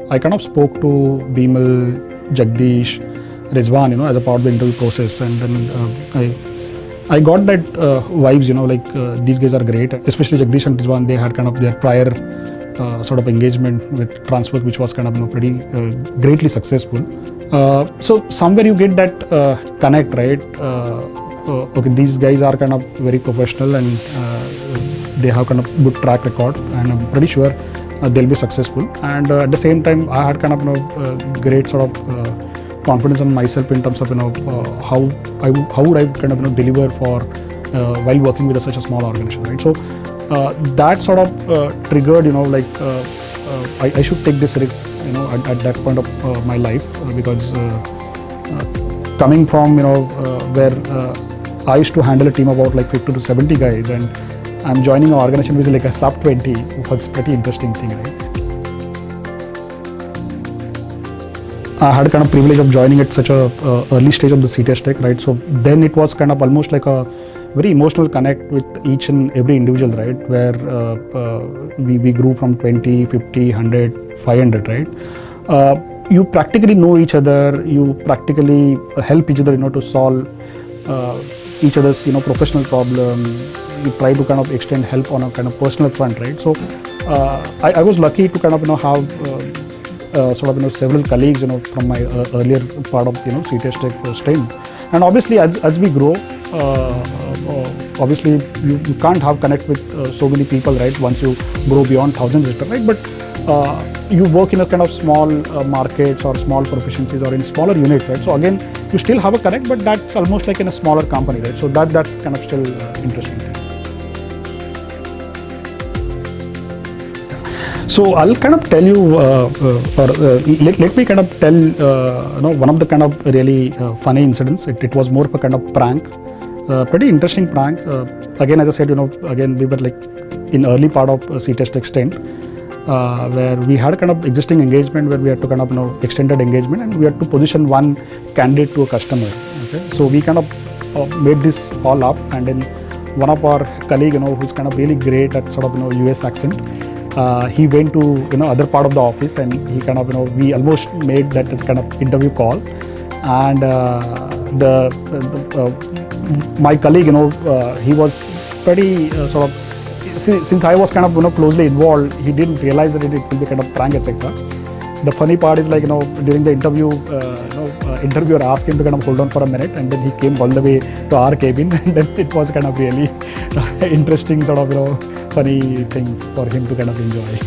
I kind of spoke to Bimal, Jagdish, Rizwan, as a part of the interview process, and then I got that vibes, these guys are great, especially Jagdish and Rizwan. They had kind of their prior sort of engagement with Transwork, which was kind of pretty greatly successful. So somewhere you get that connect, right? Okay, these guys are kind of very professional and they have kind of good track record, and I'm pretty sure they'll be successful. And at the same time, I had kind of great sort of confidence on myself in terms of how would I kind of deliver for while working with such a small organization, right? So that sort of triggered I should take this risk at that point of my life, because coming from where I used to handle a team of about 50 to 70 guys, and I'm joining an organization which is a sub 20. Was a pretty interesting thing, right? I had a kind of privilege of joining at such a early stage of the CitiusTech, right? So then it was kind of almost like a very emotional connect with each and every individual, right? Where we grew from 20, 50, 100, 500, right? You practically know each other. You practically help each other, to solve each other's, professional problem. You try to kind of extend help on a kind of personal front, right? So I was lucky to kind of, have sort of, several colleagues, from my earlier part of, CitiusTech stint. And obviously, as we grow, obviously you can't have connect with so many people, right? Once you grow beyond thousands, right? But you work in a kind of small markets or small proficiencies or in smaller units, right? So again, you still have a connect, but that's almost like in a smaller company, right? So that's kind of still interesting thing. So I'll kind of tell you, let me kind of tell, one of the kind of really funny incidents. It was more of a kind of prank, pretty interesting prank. Again, as I said, again, we were in early part of CitiusTech stint, where we had a kind of existing engagement where we had to kind of, extended engagement, and we had to position one candidate to a customer. Okay, so we kind of made this all up, and then one of our colleague, who's kind of really great at sort of, US accent, he went to, other part of the office, and he kind of, we almost made that as kind of interview call. And my colleague, he was pretty sort of, since I was kind of, closely involved, he didn't realize that it will be kind of prank, etc. The funny part is during the interview, interviewer asked him to kind of hold on for a minute, and then he came all the way to our cabin, and then it was kind of really interesting sort of, funny thing for him to kind of enjoy.